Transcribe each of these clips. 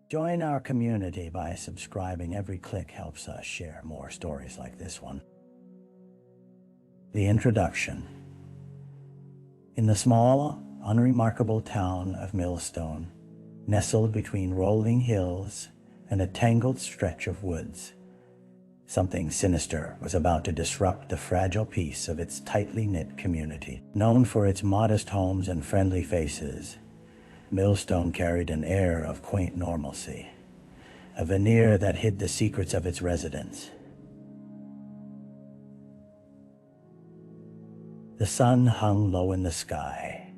Join our community by subscribing. Every click helps us share more stories like this one. The introduction. In the small, unremarkable town of Millstone, nestled between rolling hills and a tangled stretch of woods, something sinister was about to disrupt the fragile peace of its tightly knit community. Known for its modest homes and friendly faces, Millstone carried an air of quaint normalcy, a veneer that hid the secrets of its residents. The sun hung low in the sky,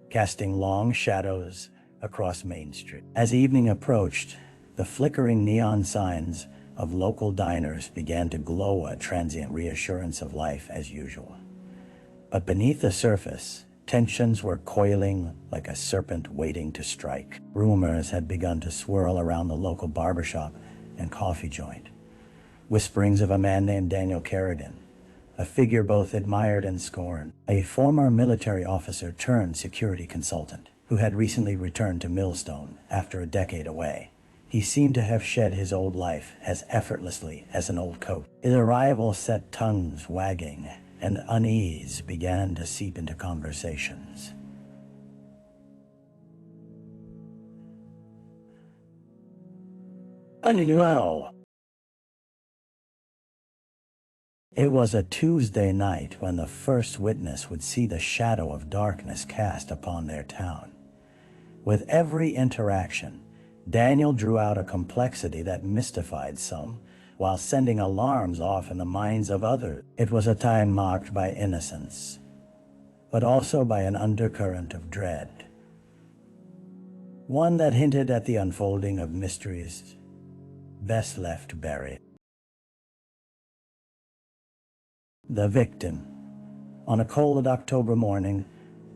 casting long shadows across Main Street. As evening approached, the flickering neon signs of local diners began to glow, a transient reassurance of life as usual. But beneath the surface, tensions were coiling like a serpent waiting to strike. Rumors had begun to swirl around the local barbershop and coffee joint. Whisperings of a man named Daniel Kerrigan, a figure both admired and scorned, a former military officer turned security consultant who had recently returned to Millstone after a decade away. He seemed to have shed his old life as effortlessly as an old coat. His arrival set tongues wagging, and unease began to seep into conversations. Well, it was a Tuesday night when the first witness would see the shadow of darkness cast upon their town. With every interaction, Daniel drew out a complexity that mystified some, while sending alarms off in the minds of others. It was a time marked by innocence, but also by an undercurrent of dread, one that hinted at the unfolding of mysteries best left buried. The victim. On a cold October morning,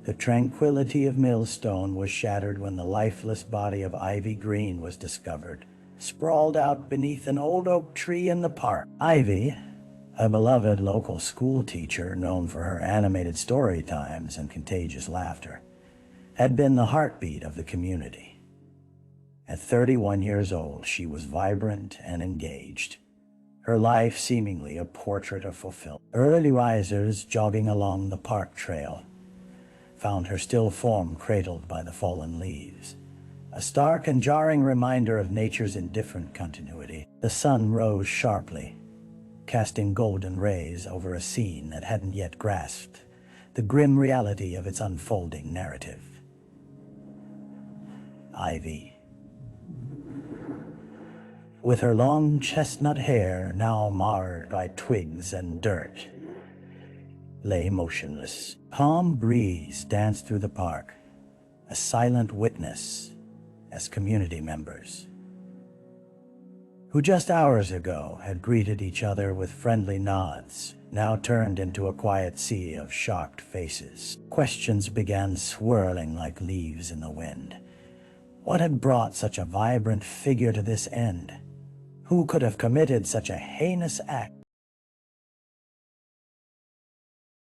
the tranquility of Millstone was shattered when the lifeless body of Ivy Greene was discovered, sprawled out beneath an old oak tree in the park. Ivy, a beloved local schoolteacher known for her animated story times and contagious laughter, had been the heartbeat of the community. At 31 years old, she was vibrant and engaged, her life seemingly a portrait of fulfillment. Early risers jogging along the park trail found her still form cradled by the fallen leaves, a stark and jarring reminder of nature's indifferent continuity. The sun rose sharply, casting golden rays over a scene that hadn't yet grasped the grim reality of its unfolding narrative. Ivy, with her long chestnut hair now marred by twigs and dirt, lay motionless. Calm breeze danced through the park, a silent witness as community members, who just hours ago had greeted each other with friendly nods, now turned into a quiet sea of shocked faces. Questions began swirling like leaves in the wind. What had brought such a vibrant figure to this end? Who could have committed such a heinous act?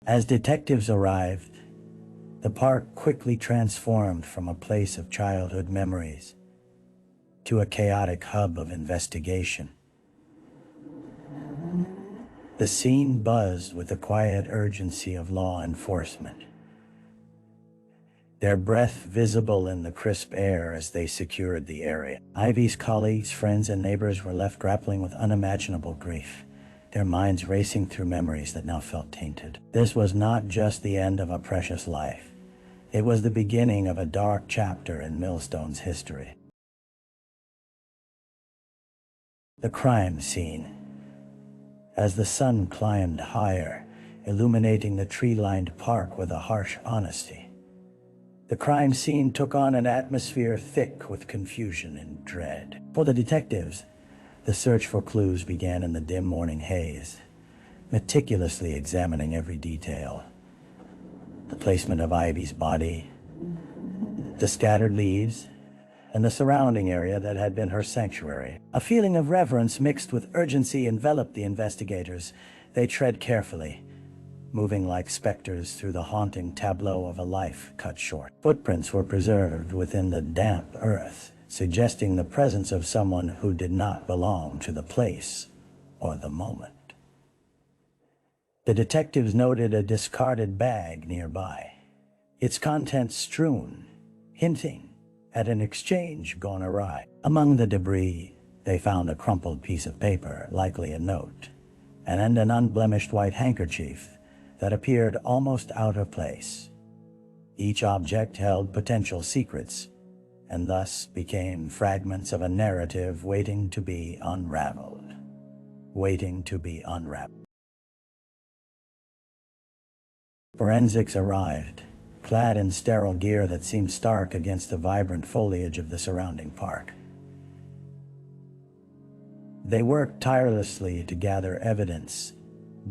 As detectives arrived, the park quickly transformed from a place of childhood memories to a chaotic hub of investigation. The scene buzzed with the quiet urgency of law enforcement, their breath visible in the crisp air as they secured the area. Ivy's colleagues, friends, and neighbors were left grappling with unimaginable grief, their minds racing through memories that now felt tainted. This was not just the end of a precious life. It was the beginning of a dark chapter in Millstone's history. The crime scene. As the sun climbed higher, illuminating the tree-lined park with a harsh honesty, the crime scene took on an atmosphere thick with confusion and dread. For the detectives, the search for clues began in the dim morning haze, meticulously examining every detail. The placement of Ivy's body, the scattered leaves, and the surrounding area that had been her sanctuary. A feeling of reverence mixed with urgency enveloped the investigators. They tread carefully, moving like specters through the haunting tableau of a life cut short. Footprints were preserved within the damp earth, suggesting the presence of someone who did not belong to the place or the moment. The detectives noted a discarded bag nearby, its contents strewn, hinting at an exchange gone awry. Among the debris, they found a crumpled piece of paper, likely a note, and an unblemished white handkerchief that appeared almost out of place. Each object held potential secrets, and thus became fragments of a narrative waiting to be unraveled. Forensics arrived, clad in sterile gear that seemed stark against the vibrant foliage of the surrounding park. They worked tirelessly to gather evidence,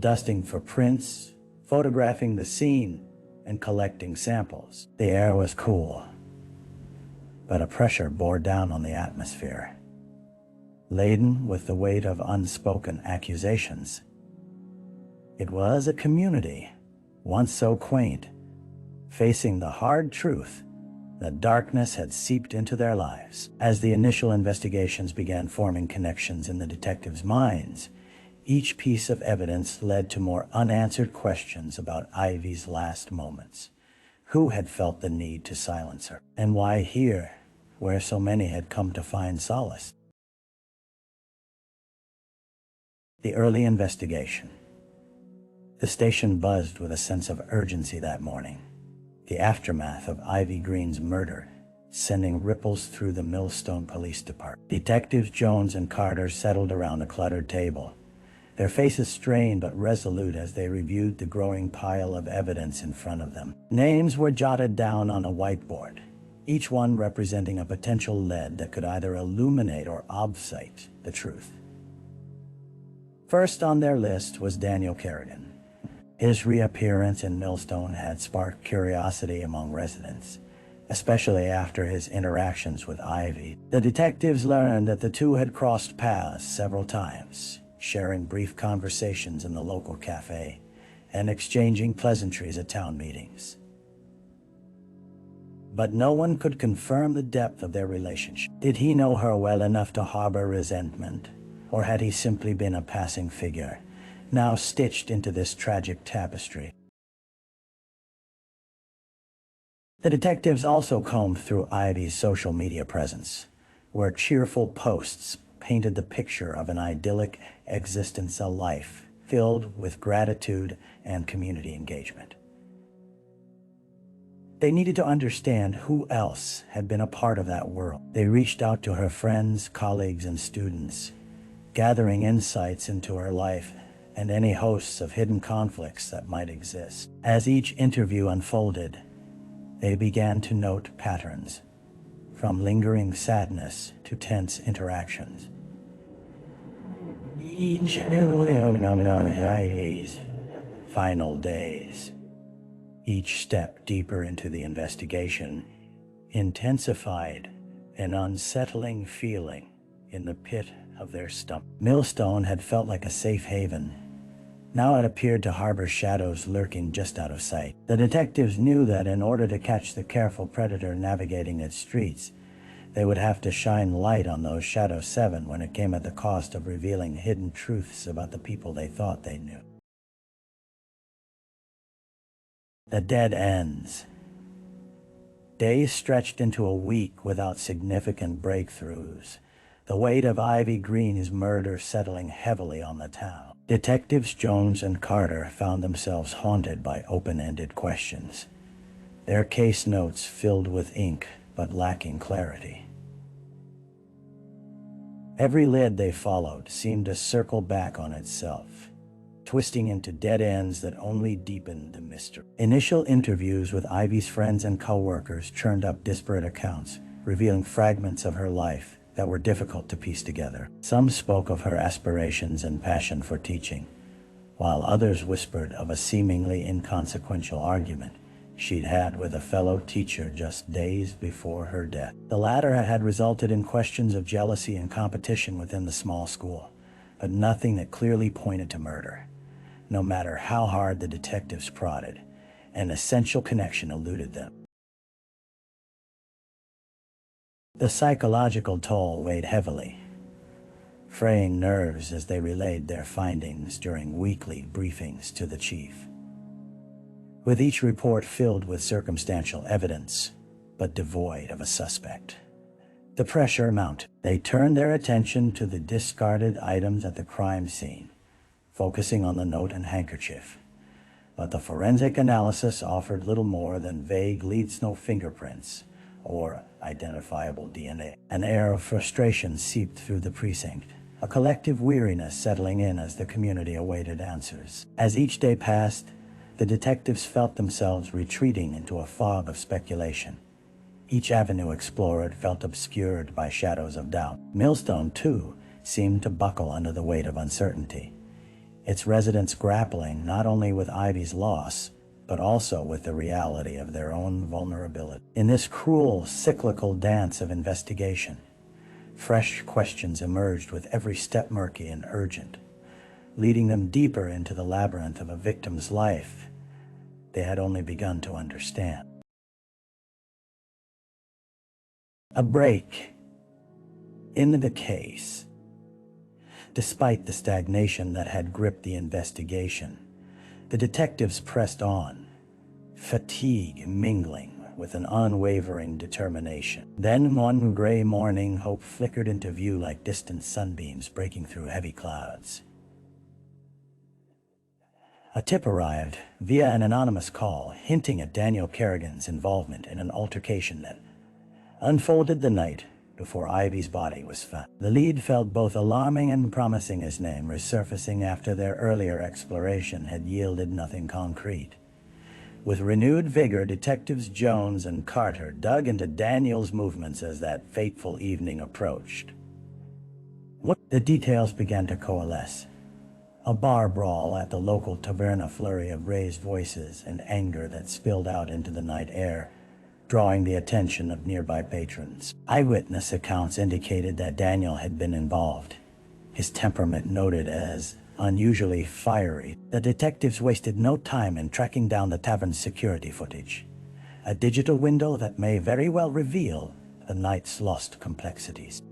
dusting for prints, photographing the scene, and collecting samples. The air was cool, but a pressure bore down on the atmosphere, laden with the weight of unspoken accusations. It was a community, once so quaint, facing the hard truth that darkness had seeped into their lives. As the initial investigations began forming connections in the detectives' minds, each piece of evidence led to more unanswered questions about Ivy's last moments. Who had felt the need to silence her? And why here, where so many had come to find solace? The early investigation. The station buzzed with a sense of urgency that morning. The aftermath of Ivy Greene's murder, sending ripples through the Millstone Police Department. Detectives Jones and Carter settled around a cluttered table, their faces strained but resolute as they reviewed the growing pile of evidence in front of them. Names were jotted down on a whiteboard, each one representing a potential lead that could either illuminate or obfuscate the truth. First on their list was Daniel Kerrigan. His reappearance in Millstone had sparked curiosity among residents, especially after his interactions with Ivy. The detectives learned that the two had crossed paths several times, sharing brief conversations in the local cafe and exchanging pleasantries at town meetings. But no one could confirm the depth of their relationship. Did he know her well enough to harbor resentment, or had he simply been a passing figure, now stitched into this tragic tapestry? The detectives also combed through Ivy's social media presence, where cheerful posts painted the picture of an idyllic existence, a life filled with gratitude and community engagement. They needed to understand who else had been a part of that world. They reached out to her friends, colleagues, and students, gathering insights into her life and any hosts of hidden conflicts that might exist. As each interview unfolded, they began to note patterns, from lingering sadness to tense interactions. Final days. Each step deeper into the investigation intensified an unsettling feeling in the pit of their stomach. Millstone had felt like a safe haven. Now it appeared to harbor shadows lurking just out of sight. The detectives knew that in order to catch the careful predator navigating its streets, they would have to shine light on those Shadow 7 when it came at the cost of revealing hidden truths about the people they thought they knew. The dead ends. Days stretched into a week without significant breakthroughs, the weight of Ivy Greene's murder settling heavily on the town. Detectives Jones and Carter found themselves haunted by open-ended questions, their case notes filled with ink but lacking clarity. Every lead they followed seemed to circle back on itself, twisting into dead ends that only deepened the mystery. Initial interviews with Ivy's friends and co-workers churned up disparate accounts, revealing fragments of her life that were difficult to piece together. Some spoke of her aspirations and passion for teaching, while others whispered of a seemingly inconsequential argument she'd had with a fellow teacher just days before her death. The latter had resulted in questions of jealousy and competition within the small school, but nothing that clearly pointed to murder. No matter how hard the detectives prodded, an essential connection eluded them. The psychological toll weighed heavily, fraying nerves as they relayed their findings during weekly briefings to the chief. With each report filled with circumstantial evidence, but devoid of a suspect, the pressure mounted. They turned their attention to the discarded items at the crime scene, focusing on the note and handkerchief. But the forensic analysis offered little more than vague lead-snow fingerprints or identifiable DNA. An air of frustration seeped through the precinct, a collective weariness settling in as the community awaited answers. As each day passed, the detectives felt themselves retreating into a fog of speculation. Each avenue explored felt obscured by shadows of doubt. Millstone, too, seemed to buckle under the weight of uncertainty, its residents grappling not only with Ivy's loss, but also with the reality of their own vulnerability. In this cruel, cyclical dance of investigation, fresh questions emerged with every step murky and urgent, leading them deeper into the labyrinth of a victim's life they had only begun to understand. A break in the case. Despite the stagnation that had gripped the investigation, the detectives pressed on, fatigue mingling with an unwavering determination. Then one gray morning, hope flickered into view like distant sunbeams breaking through heavy clouds. A tip arrived via an anonymous call, hinting at Daniel Kerrigan's involvement in an altercation that unfolded the night before Ivy's body was found. The lead felt both alarming and promising, his name resurfacing after their earlier exploration had yielded nothing concrete. With renewed vigor, Detectives Jones and Carter dug into Daniel's movements as that fateful evening approached. The details began to coalesce. A bar brawl at the local taverna, flurry of raised voices and anger that spilled out into the night air, drawing the attention of nearby patrons. Eyewitness accounts indicated that Daniel had been involved, his temperament noted as unusually fiery. The detectives wasted no time in tracking down the tavern's security footage, a digital window that may very well reveal the night's lost complexities.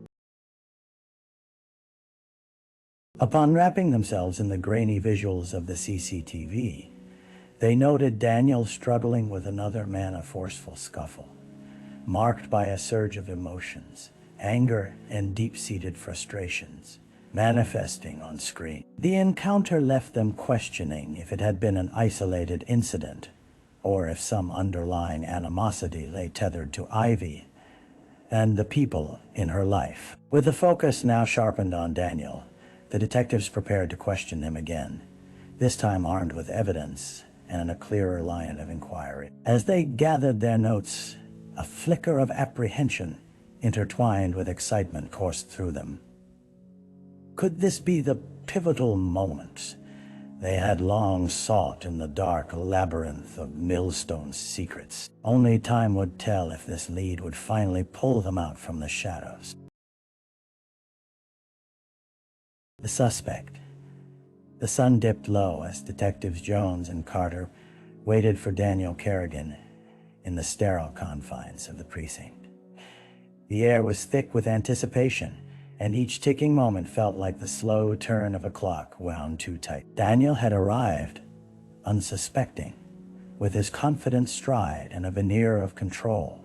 Upon wrapping themselves in the grainy visuals of the CCTV, they noted Daniel struggling with another man, a forceful scuffle, marked by a surge of emotions, anger and deep-seated frustrations, manifesting on screen. The encounter left them questioning if it had been an isolated incident, or if some underlying animosity lay tethered to Ivy and the people in her life. With the focus now sharpened on Daniel, the detectives prepared to question him again, this time armed with evidence and a clearer line of inquiry. As they gathered their notes, a flicker of apprehension intertwined with excitement coursed through them. Could this be the pivotal moment they had long sought in the dark labyrinth of Millstone's secrets? Only time would tell if this lead would finally pull them out from the shadows. The suspect. The sun dipped low as Detectives Jones and Carter waited for Daniel Kerrigan in the sterile confines of the precinct. The air was thick with anticipation, and each ticking moment felt like the slow turn of a clock wound too tight. Daniel had arrived, unsuspecting, with his confident stride and a veneer of control,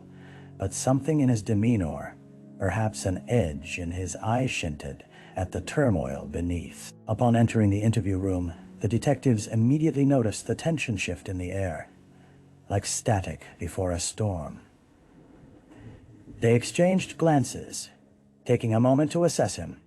but something in his demeanor, perhaps an edge in his eye, hinted at the turmoil beneath. Upon entering the interview room, the detectives immediately noticed the tension shift in the air, like static before a storm. They exchanged glances, taking a moment to assess him,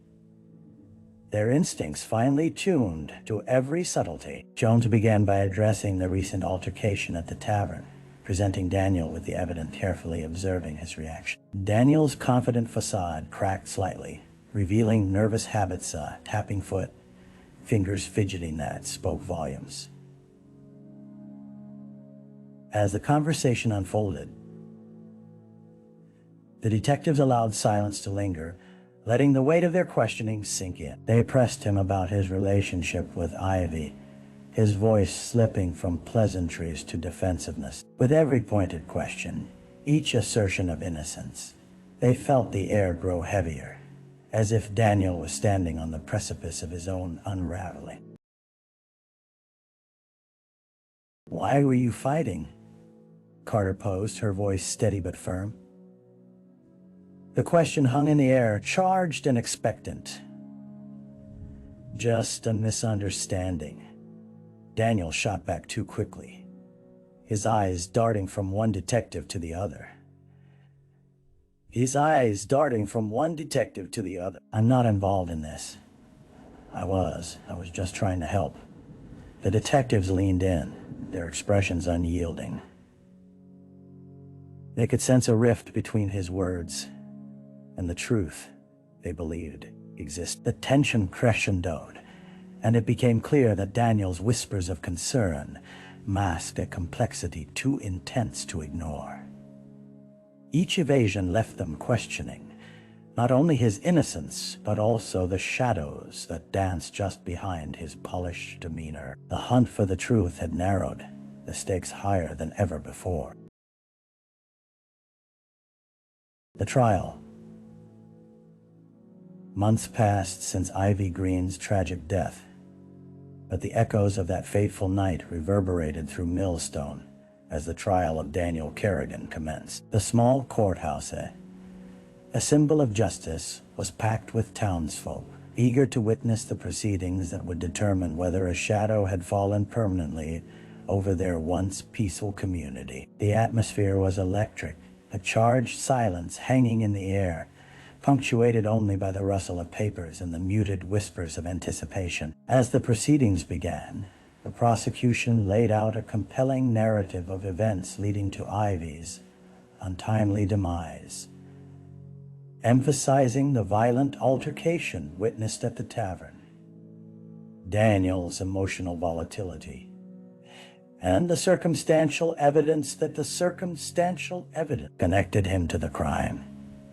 their instincts finely tuned to every subtlety. Jones began by addressing the recent altercation at the tavern, presenting Daniel with the evidence, carefully observing his reaction. Daniel's confident facade cracked slightly, revealing nervous habits, tapping foot, fingers fidgeting, that spoke volumes. As the conversation unfolded, the detectives allowed silence to linger, letting the weight of their questioning sink in. They pressed him about his relationship with Ivy, his voice slipping from pleasantries to defensiveness. With every pointed question, each assertion of innocence, They felt the air grow heavier, as if Daniel was standing on the precipice of his own unraveling. "Why were you fighting?" Carter posed, her voice steady but firm. The question hung in the air, charged and expectant. "Just a misunderstanding." Daniel shot back too quickly, his eyes darting from one detective to the other. "I'm not involved in this." I was just trying to help." The detectives leaned in, their expressions unyielding. They could sense a rift between his words and the truth they believed existed. The tension crescendoed, and it became clear that Daniel's whispers of concern masked a complexity too intense to ignore. Each evasion left them questioning not only his innocence, but also the shadows that danced just behind his polished demeanor. The hunt for the truth had narrowed, the stakes higher than ever before. The trial. Months passed since Ivy Greene's tragic death, but the echoes of that fateful night reverberated through Millstone as the trial of Daniel Kerrigan commenced. The small courthouse, a symbol of justice, was packed with townsfolk, eager to witness the proceedings that would determine whether a shadow had fallen permanently over their once peaceful community. The atmosphere was electric, a charged silence hanging in the air, punctuated only by the rustle of papers and the muted whispers of anticipation. As the proceedings began, the prosecution laid out a compelling narrative of events leading to Ivy's untimely demise, emphasizing the violent altercation witnessed at the tavern, Daniel's emotional volatility, and the circumstantial evidence connected him to the crime.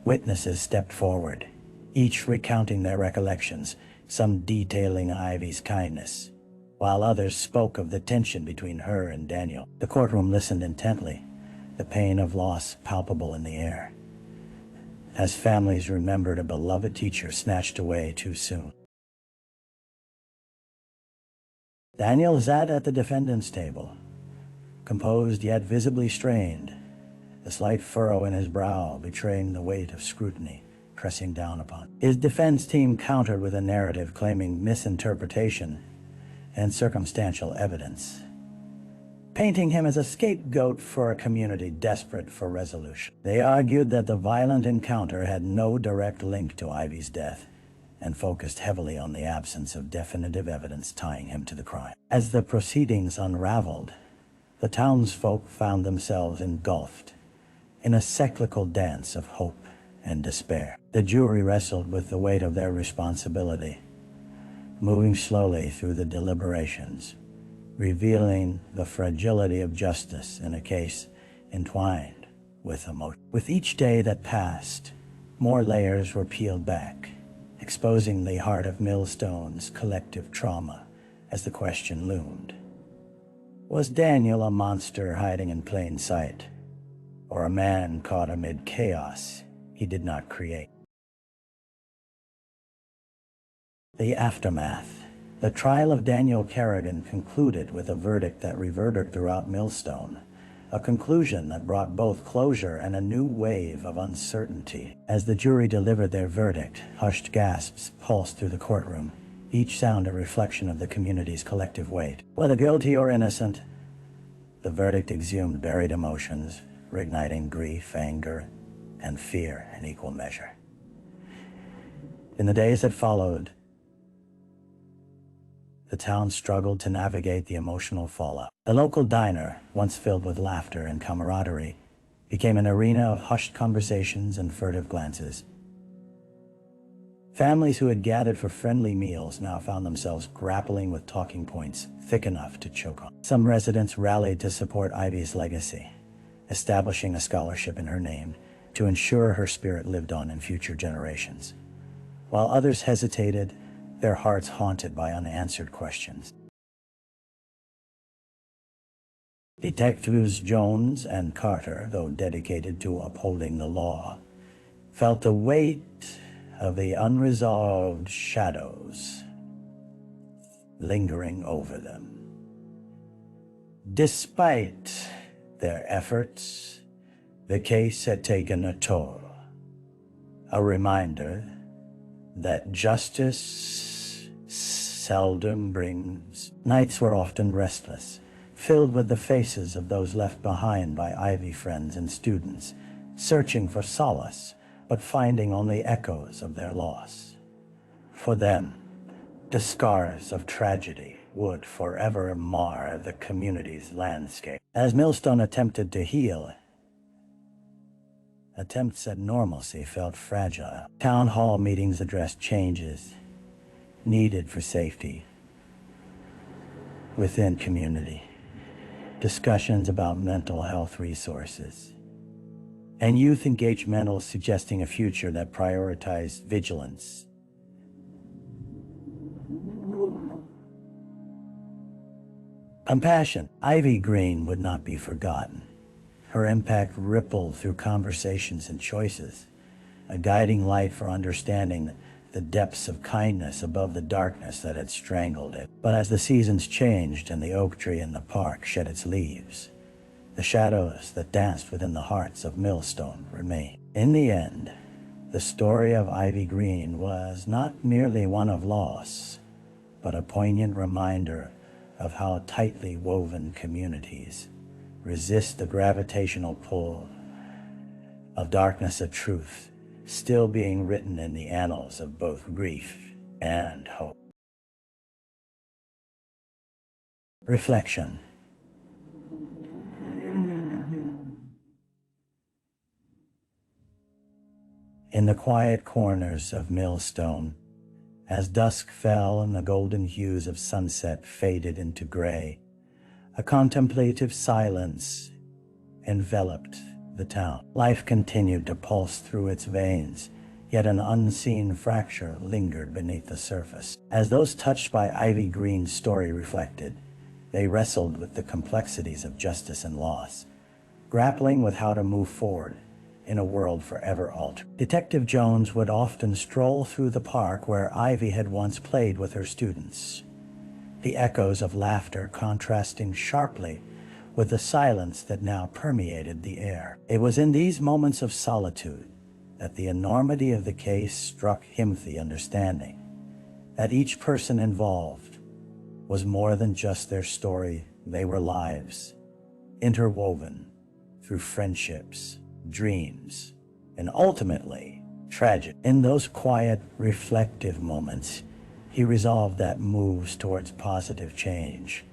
Witnesses stepped forward, each recounting their recollections, some detailing Ivy's kindness, while others spoke of the tension between her and Daniel. The courtroom listened intently, the pain of loss palpable in the air, as families remembered a beloved teacher snatched away too soon. Daniel sat at the defendant's table, composed yet visibly strained, a slight furrow in his brow betraying the weight of scrutiny pressing down upon. His defense team countered with a narrative claiming misinterpretation and circumstantial evidence, painting him as a scapegoat for a community desperate for resolution. They argued that the violent encounter had no direct link to Ivy's death and focused heavily on the absence of definitive evidence tying him to the crime. As the proceedings unraveled, the townsfolk found themselves engulfed in a cyclical dance of hope and despair. The jury wrestled with the weight of their responsibility, moving slowly through the deliberations, revealing the fragility of justice in a case entwined with emotion. With each day that passed, more layers were peeled back, exposing the heart of Millstone's collective trauma as the question loomed. Was Daniel a monster hiding in plain sight, or a man caught amid chaos he did not create? The aftermath. The trial of Daniel Kerrigan concluded with a verdict that reverberated throughout Millstone, a conclusion that brought both closure and a new wave of uncertainty. As the jury delivered their verdict, hushed gasps pulsed through the courtroom, each sound a reflection of the community's collective weight. Whether guilty or innocent, the verdict exhumed buried emotions, reigniting grief, anger, and fear in equal measure. In the days that followed, the town struggled to navigate the emotional fallout. The local diner, once filled with laughter and camaraderie, became an arena of hushed conversations and furtive glances. Families who had gathered for friendly meals now found themselves grappling with talking points thick enough to choke on. Some residents rallied to support Ivy's legacy, establishing a scholarship in her name to ensure her spirit lived on in future generations, while others hesitated, their hearts haunted by unanswered questions. Detectives Jones and Carter, though dedicated to upholding the law, felt the weight of the unresolved shadows lingering over them. Despite their efforts, the case had taken a toll, a reminder that justice seldom brings. Nights were often restless, filled with the faces of those left behind by Ivy friends and students, searching for solace, but finding only echoes of their loss. For them, the scars of tragedy would forever mar the community's landscape. As Millstone attempted to heal, attempts at normalcy felt fragile. Town hall meetings addressed changes needed for safety within community, discussions about mental health resources, and youth engagementals suggesting a future that prioritized vigilance. Compassion. Ivy Greene would not be forgotten. Her impact rippled through conversations and choices, a guiding light for understanding the depths of kindness above the darkness that had strangled it. But as the seasons changed and the oak tree in the park shed its leaves, the shadows that danced within the hearts of Millstone remained. In the end, the story of Ivy Greene was not merely one of loss, but a poignant reminder of how tightly woven communities resist the gravitational pull of darkness of truth, still being written in the annals of both grief and hope. Reflection. In the quiet corners of Millstone, as dusk fell and the golden hues of sunset faded into gray, a contemplative silence enveloped the town. Life continued to pulse through its veins, yet an unseen fracture lingered beneath the surface. As those touched by Ivy Greene's story reflected, they wrestled with the complexities of justice and loss, grappling with how to move forward in a world forever altered. Detective Jones would often stroll through the park where Ivy had once played with her students, the echoes of laughter contrasting sharply with the silence that now permeated the air. It was in these moments of solitude that the enormity of the case struck him, the understanding that each person involved was more than just their story. They were lives, interwoven through friendships, dreams, and ultimately tragedy. In those quiet, reflective moments, he resolved that moves towards positive change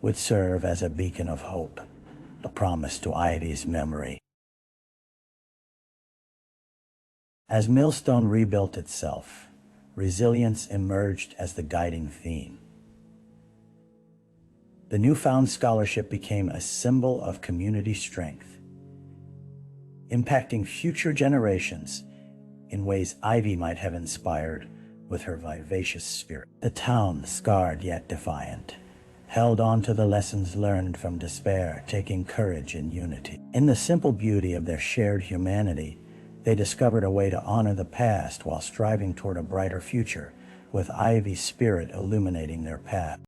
would serve as a beacon of hope, a promise to Ivy's memory. As Millstone rebuilt itself, resilience emerged as the guiding theme. The newfound scholarship became a symbol of community strength, impacting future generations in ways Ivy might have inspired with her vivacious spirit. The town, scarred yet defiant, held on to the lessons learned from despair, taking courage in unity. In the simple beauty of their shared humanity, they discovered a way to honor the past while striving toward a brighter future, with Ivy's spirit illuminating their path.